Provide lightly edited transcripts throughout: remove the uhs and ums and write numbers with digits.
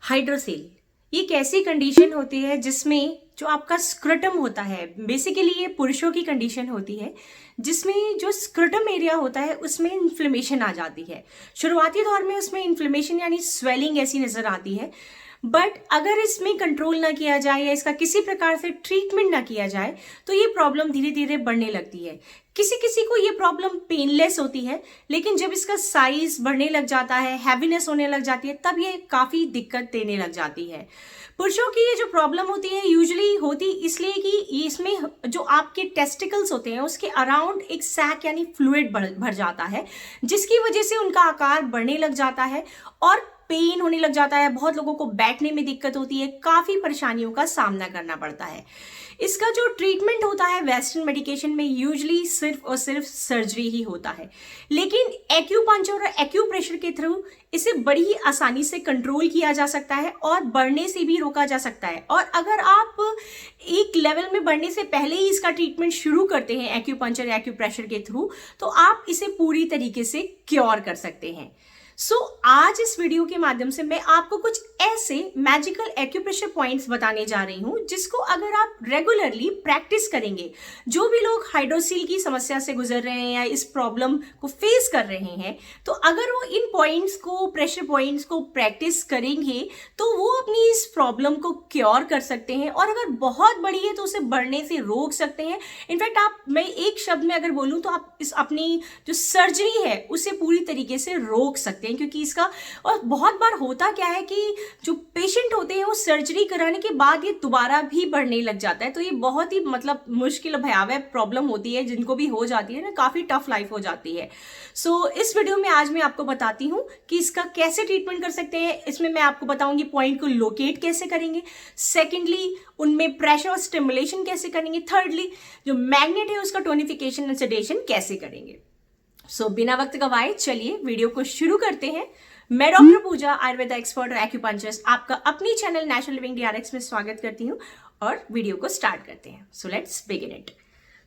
Hydrocele ये एक ऐसी कंडीशन होती है जिसमें जो आपका स्क्रटम होता है, बेसिकली ये पुरुषों की कंडीशन होती है जिसमें जो स्क्रटम एरिया होता है उसमें इन्फ्लेमेशन आ जाती है। शुरुआती दौर में उसमें इन्फ्लेमेशन यानी स्वेलिंग ऐसी नजर आती है, बट अगर इसमें कंट्रोल ना किया जाए या इसका किसी प्रकार से ट्रीटमेंट ना किया जाए तो ये प्रॉब्लम धीरे धीरे बढ़ने लगती है। किसी किसी को ये प्रॉब्लम पेनलेस होती है, लेकिन जब इसका साइज बढ़ने लग जाता है, हैवीनेस होने लग जाती है, तब ये काफी दिक्कत देने लग जाती है। पुरुषों की ये जो प्रॉब्लम होती है यूजुअली होती इसलिए कि इसमें जो आपके टेस्टिकल्स होते हैं उसके अराउंड एक सैक यानी फ्लूइड भर जाता है, जिसकी वजह से उनका आकार बढ़ने लग जाता है और पेन होने लग जाता है। बहुत लोगों को बैठने में दिक्कत होती है, काफी परेशानियों का सामना करना पड़ता है। इसका जो ट्रीटमेंट होता है वेस्टर्न मेडिकेशन में यूजुअली सिर्फ और सिर्फ सर्जरी ही होता है, लेकिन एक्यूपंक्चर और एक्यूप्रेशर के थ्रू इसे बड़ी ही आसानी से कंट्रोल किया जा सकता है और बढ़ने से भी रोका जा सकता है। और अगर आप एक लेवल में बढ़ने से पहले ही इसका ट्रीटमेंट शुरू करते हैं एक्यूपंक्चर या एक्यूप्रेशर के थ्रू, तो आप इसे पूरी तरीके से क्योर कर सकते हैं। आज इस वीडियो के माध्यम से मैं आपको कुछ ऐसे मैजिकल एक्यूप्रेशर पॉइंट्स बताने जा रही हूं जिसको अगर आप रेगुलरली प्रैक्टिस करेंगे, जो भी लोग हाइड्रोसील की समस्या से गुजर रहे हैं या इस प्रॉब्लम को फेस कर रहे हैं, तो अगर वो इन पॉइंट्स को, प्रेशर पॉइंट्स को प्रैक्टिस करेंगे तो वो अपनी इस प्रॉब्लम को क्योर कर सकते हैं। और अगर बहुत बड़ी है तो उसे बढ़ने से रोक सकते हैं। इनफैक्ट मैं एक शब्द में अगर बोलूं तो आप इस अपनी जो सर्जरी है उसे पूरी तरीके से रोक सकते हैं, क्योंकि इसका और बहुत बार होता क्या है कि जो पेशेंट होते हैं वो सर्जरी कराने के बाद ये दोबारा भी बढ़ने लग जाता है। तो ये बहुत ही मुश्किल भयावह प्रॉब्लम होती है, जिनको भी हो जाती है ना, काफी टफ लाइफ हो जाती है। इस वीडियो में आज मैं आपको बताती हूँ कि इसका कैसे ट्रीटमेंट कर सकते हैं। इसमें मैं आपको बताऊंगी पॉइंट को लोकेट कैसे करेंगे, सेकेंडली उनमें प्रेशर और स्टिमुलेशन कैसे करेंगे, थर्डली जो मैग्नेट है उसका टोनिफिकेशन एंड सेडेशन कैसे करेंगे। बिना वक्त गवाए चलिए वीडियो को शुरू करते हैं। मैं डॉक्टर पूजा, आयुर्वेदा एक्सपर्ट और एक्यूपंक्चरिस्ट, आपका अपनी चैनल नेचुरल लिविंग डीआरएक्स में स्वागत करती हूँ और वीडियो को स्टार्ट करते हैं। Let's begin it.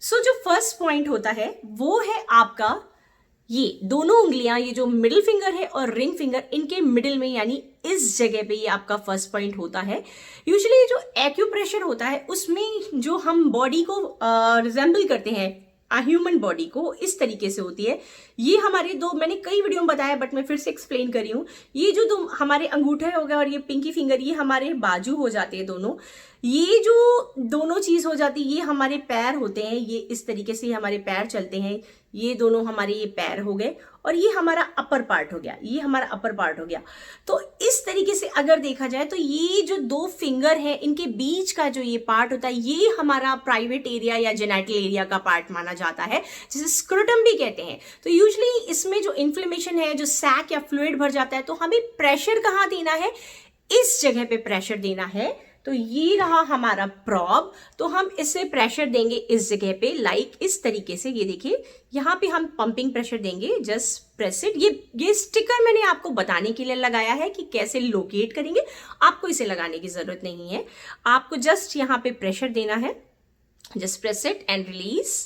जो फर्स्ट पॉइंट होता है वो है आपका ये दोनों उंगलियां, ये जो मिडिल फिंगर है और रिंग फिंगर, इनके मिडिल में यानी इस जगह पे ये आपका फर्स्ट पॉइंट होता है। यूजुअली जो एक्यूप्रेशर होता है उसमें जो हम बॉडी को रिजेंबल करते हैं, ह्यूमन बॉडी को इस तरीके से होती है। ये हमारे दो, मैंने कई वीडियो में बताया बट मैं फिर से एक्सप्लेन कर रही हूँ। ये जो दो हमारे अंगूठे हो गए और ये पिंकी फिंगर, ये हमारे बाजू हो जाते हैं दोनों। ये जो दोनों चीज हो जाती है ये हमारे पैर होते हैं, ये इस तरीके से हमारे पैर चलते हैं। ये दोनों हमारे ये पैर हो गए और ये हमारा अपर पार्ट हो गया, ये हमारा अपर पार्ट हो गया। तो इस तरीके से अगर देखा जाए तो ये जो दो फिंगर है इनके बीच का जो ये पार्ट होता है ये हमारा प्राइवेट एरिया या जेनिटल एरिया का पार्ट माना जाता है, जिसे स्क्रोटम भी कहते हैं। तो यूजुअली इसमें जो इन्फ्लेमेशन है, जो सैक या फ्लूइड भर जाता है, तो हमें प्रेशर कहाँ देना है, इस जगह पे प्रेशर देना है। तो ये रहा हमारा प्रॉब, तो हम इससे प्रेशर देंगे इस जगह पे, लाइक इस तरीके से। ये देखिए यहाँ पे हम पंपिंग प्रेशर देंगे, जस्ट प्रेस इट। ये स्टिकर मैंने आपको बताने के लिए लगाया है कि कैसे लोकेट करेंगे, आपको इसे लगाने की जरूरत नहीं है। आपको जस्ट यहाँ पे प्रेशर देना है, just press it and release,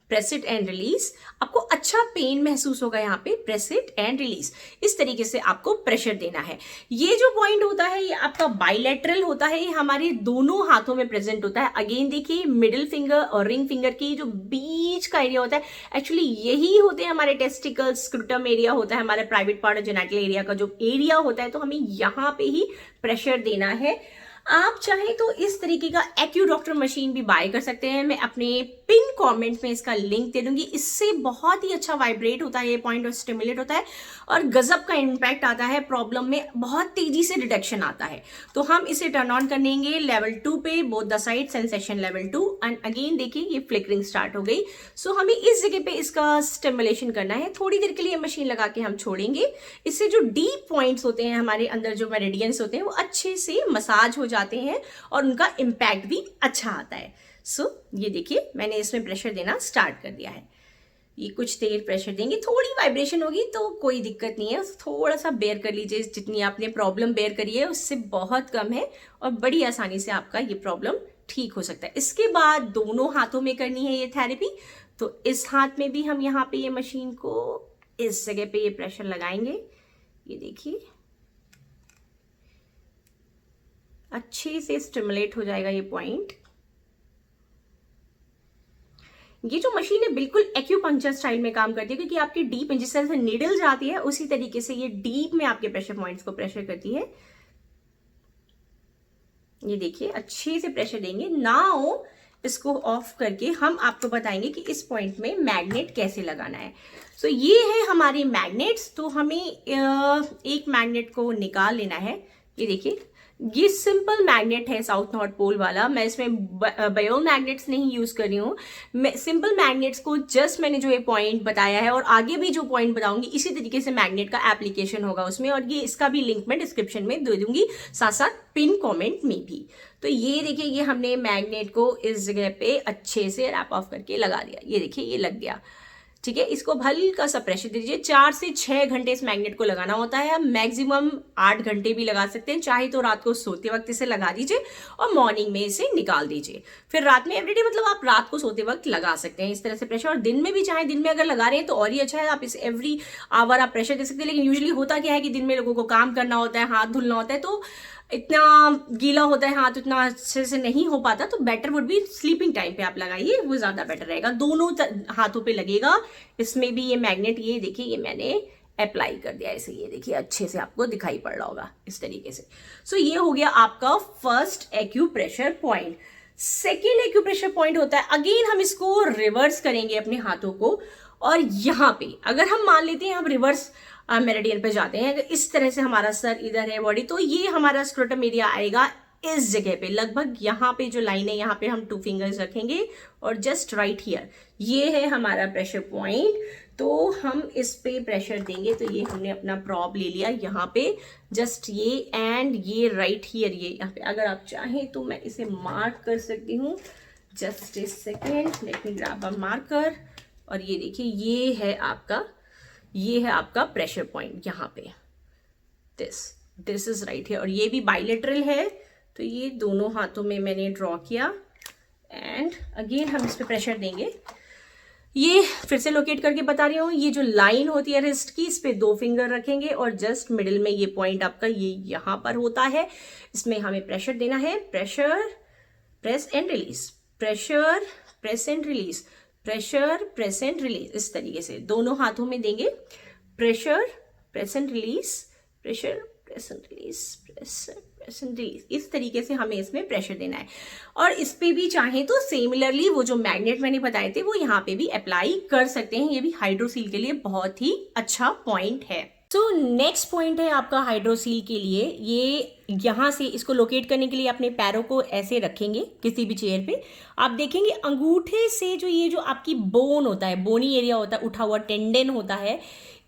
press it and release. आपको अच्छा पेन महसूस होगा यहाँ पे, प्रेस इट एंड रिलीज। इस तरीके से आपको प्रेशर देना है। ये जो पॉइंट होता है ये आपका बाइलेटरल होता है, ये हमारे दोनों हाथों में प्रेजेंट होता है। अगेन देखिए मिडिल फिंगर और रिंग फिंगर की जो बीच का एरिया होता है, एक्चुअली यही होते हैं हमारे टेस्टिकल्स, स्क्रूटम एरिया होता है, हमारे प्राइवेट पार्ट और जेनिटल एरिया का जो एरिया होता है। तो हमें यहाँ पे ही प्रेशर देना है। आप चाहें तो इस तरीके का एक्यूडॉक्टर मशीन भी बाय कर सकते हैं, मैं अपने पिन कमेंट में इसका लिंक दे दूंगी। इससे बहुत ही अच्छा वाइब्रेट होता है ये पॉइंट और स्टिमुलेट होता है और गजब का इम्पैक्ट आता है, प्रॉब्लम में बहुत तेजी से रिडक्शन आता है। तो हम इसे टर्न ऑन करेंगे लेवल 2 पे, both the side, sensation level 2 and again देखिए ये फ्लिकरिंग स्टार्ट हो गई। हमें इस जगह पे इसका स्टिमुलेशन करना है। थोड़ी देर के लिए मशीन लगा के हम छोड़ेंगे। इससे जो डीप पॉइंट्स होते हैं हमारे अंदर, जो मेरिडियंस होते हैं, वो अच्छे से मसाज हो जाते हैं और उनका इम्पैक्ट भी अच्छा आता है। ये देखिए मैंने इसमें प्रेशर देना स्टार्ट कर दिया है। ये कुछ देर प्रेशर देंगे, थोड़ी वाइब्रेशन होगी तो कोई दिक्कत नहीं है, थोड़ा सा बेयर कर लीजिए। जितनी आपने प्रॉब्लम बेयर करी है उससे बहुत कम है और बड़ी आसानी से आपका ये प्रॉब्लम ठीक हो सकता है। इसके बाद दोनों हाथों में करनी है ये थेरेपी। तो इस हाथ में भी हम यहाँ पे ये मशीन को इस जगह पे ये प्रेशर लगाएंगे। ये देखिए अच्छे से स्टिमुलेट हो जाएगा ये पॉइंट। ये जो मशीन है बिल्कुल एक्यूपंक्चर स्टाइल में काम करती है, क्योंकि आपकी डीप में जिस तरह से नीडल जाती है उसी तरीके से ये डीप में आपके प्रेशर पॉइंट्स को प्रेशर करती है। ये देखिए अच्छे से प्रेशर देंगे। नाउ इसको ऑफ करके हम आपको बताएंगे कि इस पॉइंट में मैग्नेट कैसे लगाना है। सो ये है हमारी मैग्नेट्स। तो हमें एक मैग्नेट को निकाल लेना है। ये देखिए ये सिंपल मैग्नेट है साउथ नॉर्थ पोल वाला। मैं इसमें बायो मैग्नेट्स नहीं यूज कर रही हूँ। मैं सिंपल मैग्नेट्स को जस्ट मैंने जो ये पॉइंट बताया है और आगे भी जो पॉइंट बताऊंगी इसी तरीके से मैग्नेट का एप्लीकेशन होगा उसमें, और ये इसका भी लिंक मैं डिस्क्रिप्शन में दे दूंगी, साथ साथ पिन कमेंट में भी। तो ये देखिए ये हमने मैग्नेट को इस जगह पे अच्छे से रैप ऑफ करके लगा दिया। ये देखिए ये लग गया। ठीक है, इसको हल्का सा प्रेशर दीजिए। 4 से 6 घंटे इस मैग्नेट को लगाना होता है। आप मैक्सिमम 8 घंटे भी लगा सकते हैं। चाहे तो रात को सोते वक्त इसे लगा दीजिए और मॉर्निंग में इसे निकाल दीजिए। फिर रात में एवरीडे मतलब आप रात को सोते वक्त लगा सकते हैं इस तरह से प्रेशर। और दिन में भी चाहे दिन में अगर लगा रहे हैं तो और ही अच्छा है। आप इस एवरी आवर आप प्रेशर दे सकते हैं। लेकिन यूजुअली होता क्या है कि दिन में लोगों को काम करना होता है, हाथ धुलना होता है, तो इतना गीला होता है हाथ, उतना अच्छे से नहीं हो पाता। तो बेटर वुड भी स्लीपिंग टाइम पे आप लगाइए, वो ज्यादा बेटर रहेगा। दोनों हाथों पे लगेगा। इसमें भी ये मैग्नेट, ये देखिए ये मैंने अप्लाई कर दिया ऐसे। ये देखिए अच्छे से आपको दिखाई पड़ रहा होगा इस तरीके से। सो ये हो गया आपका first acupressure point. Second acupressure point होता है, अगेन हम इसको रिवर्स करेंगे अपने हाथों को, और यहाँ पे अगर हम मान लेते हैं हम रिवर्स मेरिडियन पे जाते हैं, अगर इस तरह से हमारा सर इधर है बॉडी, तो ये हमारा स्क्रोटम एरिया आएगा इस जगह पे, लगभग यहाँ पे जो लाइन है यहाँ पे हम 2 फिंगर्स रखेंगे और जस्ट राइट हियर ये है हमारा प्रेशर पॉइंट। तो हम इस पे प्रेशर देंगे। तो ये हमने अपना प्रॉब ले लिया यहाँ पे, जस्ट ये एंड ये राइट हियर, ये यहाँ पे। अगर आप चाहें तो मैं इसे मार्क कर सकती हूँ। Just a second, let me grab a marker. और ये देखिए ये है आपका प्रेशर पॉइंट यहाँ पे। दिस इज राइट है, और ये भी बाइलेटरल है। तो ये दोनों हाथों में मैंने ड्रॉ किया एंड अगेन हम इस पे प्रेशर देंगे। ये फिर से लोकेट करके बता रही हूँ, ये जो लाइन होती है रिस्ट की, इस पे 2 फिंगर रखेंगे और जस्ट मिडिल में ये पॉइंट आपका ये यहाँ पर होता है। इसमें हमें प्रेशर देना है। Pressure, press and release, pressure, press and release, pressure, press and release. इस तरीके से दोनों हाथों में देंगे। Pressure, press and release, pressure, press and release, pressure, press and release. इस तरीके से हमें इसमें प्रेशर देना है। और इस पे भी चाहें तो सिमिलरली वो जो मैग्नेट मैंने बताए थे वो यहाँ पे भी अप्लाई कर सकते हैं। ये भी हाइड्रोसील के लिए बहुत ही अच्छा पॉइंट है। तो नेक्स्ट पॉइंट है आपका हाइड्रोसील के लिए। ये यहाँ से इसको लोकेट करने के लिए अपने पैरों को ऐसे रखेंगे किसी भी चेयर पे। आप देखेंगे अंगूठे से जो ये जो आपकी बोन होता है, बोनी एरिया होता है, उठा हुआ टेंडन होता है,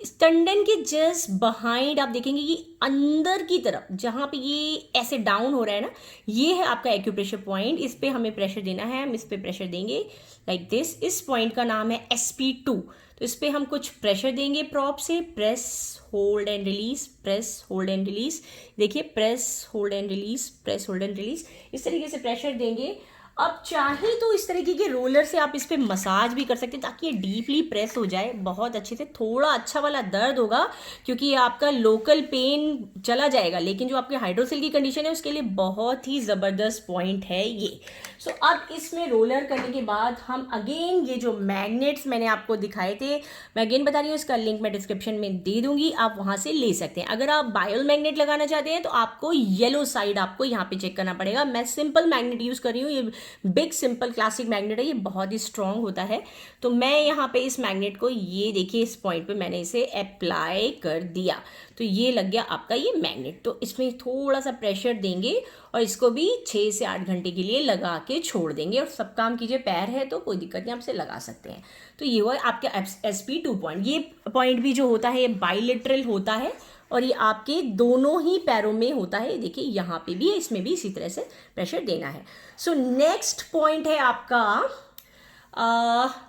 इस टेंडन के जस्ट बिहाइंड आप देखेंगे कि अंदर की तरफ जहाँ पे ये ऐसे डाउन हो रहा है ना, ये है आपका एक्यूप्रेशर पॉइंट। इस पे हमें प्रेशर देना है। हम इस पे प्रेशर देंगे लाइक दिस। इस पॉइंट का नाम है SP2। तो इस पे हम कुछ प्रेशर देंगे प्रॉप से। Press, hold and release, press, hold and release. देखिए press, hold and release, press, hold and release. इस तरीके से प्रेशर देंगे। अब चाहे तो इस तरीके के रोलर से आप इस पे मसाज भी कर सकते हैं ताकि ये डीपली प्रेस हो जाए बहुत अच्छे से। थोड़ा अच्छा वाला दर्द होगा क्योंकि आपका लोकल पेन चला जाएगा, लेकिन जो आपके हाइड्रोसील की कंडीशन है उसके लिए बहुत ही ज़बरदस्त पॉइंट है ये। सो अब इसमें रोलर करने के बाद हम अगेन ये जो मैग्नेट्स मैंने आपको दिखाए थे, मैं अगेन बता रही हूँ, इसका लिंक मैं डिस्क्रिप्शन में दे दूंगी, आप वहाँ से ले सकते हैं। अगर आप बायो मैग्नेट लगाना चाहते हैं तो आपको येलो साइड आपको यहाँ पे चेक करना पड़ेगा। मैं सिंपल मैग्नेट यूज़ कर रही हूँ। ये बिग सिंपल क्लासिक मैग्नेट है, ये बहुत ही स्ट्रांग होता है। तो मैं यहाँ पे इस मैग्नेट को, ये देखिए इस पॉइंट पे मैंने इसे अप्लाई कर दिया। तो ये लग गया आपका ये मैग्नेट। तो इसमें थोड़ा सा प्रेशर देंगे और इसको भी 6 से 8 घंटे के लिए लगा के छोड़ देंगे। और सब काम कीजिए, पैर है तो कोई दिक्कत नहीं, आप इसे लगा सकते हैं। तो ये हुआ आपका SP2 पॉइंट। ये पॉइंट भी जो होता है ये बाइलेटरल होता है और ये आपके दोनों ही पैरों में होता है। देखिए यहाँ पे भी है, इसमें भी इसी तरह से प्रेशर देना है। सो नेक्स्ट पॉइंट है आपका,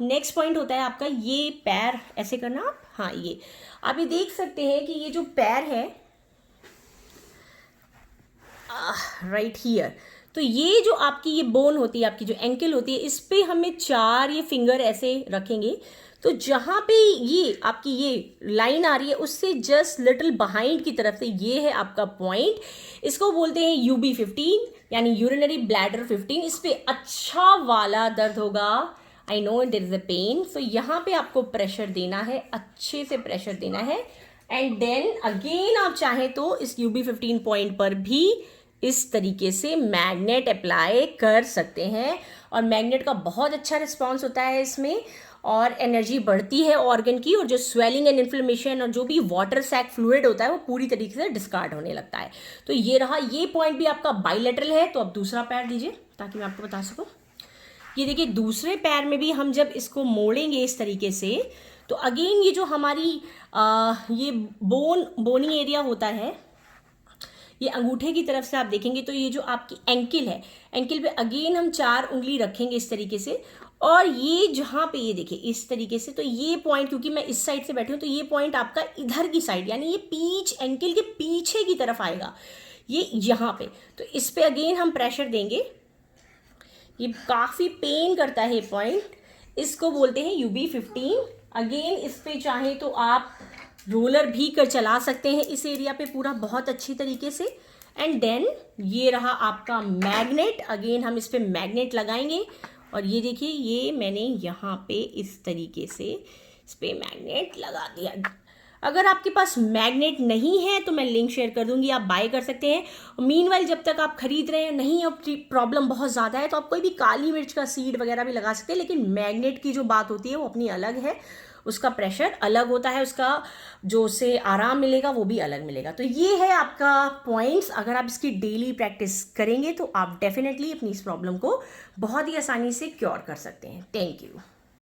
नेक्स्ट पॉइंट होता है आपका ये पैर ऐसे करना आप। हाँ, ये आप ये देख सकते हैं कि ये जो पैर है राइट हियर, तो ये जो आपकी ये बोन होती है, आपकी जो एंकल होती है, इस पे हमें 4 ये फिंगर ऐसे रखेंगे। तो जहाँ पे ये आपकी ये लाइन आ रही है उससे जस्ट लिटिल बिहाइंड की तरफ से ये है आपका पॉइंट। इसको बोलते हैं UB15 यानी यूरिनरी ब्लैडर 15। इस पे अच्छा वाला दर्द होगा, I know there is a pain. So यहाँ पे आपको प्रेशर देना है, अच्छे से प्रेशर देना है। एंड देन अगेन आप चाहें तो इस UB15 पॉइंट पर भी इस तरीके से मैग्नेट अप्लाई कर सकते हैं, और मैग्नेट का बहुत अच्छा रिस्पॉन्स होता है इसमें, और एनर्जी बढ़ती है ऑर्गन की, और जो स्वेलिंग एंड इन्फ्लेमेशन और जो भी वाटर सैक फ्लूइड होता है वो पूरी तरीके से डिस्कार्ड होने लगता है। तो ये रहा, ये पॉइंट भी आपका बाइलेटरल है। तो अब दूसरा पैर दीजिए ताकि मैं आपको बता सकूं। ये देखिए, दूसरे पैर में भी हम जब इसको मोड़ेंगे इस तरीके से, तो अगेन ये जो हमारी ये बोनी एरिया होता है, ये अंगूठे की तरफ से आप देखेंगे तो ये जो आपकी एंकल है, एंकल पे अगेन हम 4 उंगली रखेंगे इस तरीके से, और ये जहाँ पे ये देखिए इस तरीके से, तो ये पॉइंट, क्योंकि मैं इस साइड से बैठी हूँ तो ये पॉइंट आपका इधर की साइड यानी ये पीछ एंकल के पीछे की तरफ आएगा, ये यहाँ पे। तो इस पे अगेन हम प्रेशर देंगे। ये काफ़ी पेन करता है ये पॉइंट, इसको बोलते हैं UB15। अगेन इस पे चाहे तो आप रोलर भी कर चला सकते हैं इस एरिया पे पूरा बहुत अच्छी तरीके से। एंड देन ये रहा आपका मैग्नेट। अगेन हम इस पे मैग्नेट लगाएंगे, और ये देखिए ये मैंने यहाँ पे इस तरीके से इस पे मैग्नेट लगा दिया। अगर आपके पास मैग्नेट नहीं है तो मैं लिंक शेयर कर दूंगी, आप बाय कर सकते हैं। मीनवाइल जब तक आप खरीद रहे हैं, नहीं अब प्रॉब्लम बहुत ज़्यादा है तो आप कोई भी काली मिर्च का सीड वगैरह भी लगा सकते हैं, लेकिन मैग्नेट की जो बात होती है वो अपनी अलग है, उसका प्रेशर अलग होता है, उसका जो उसे आराम मिलेगा वो भी अलग मिलेगा। तो ये है आपका पॉइंट्स। अगर आप इसकी डेली प्रैक्टिस करेंगे तो आप डेफिनेटली अपनी इस प्रॉब्लम को बहुत ही आसानी से क्योर कर सकते हैं। Thank you.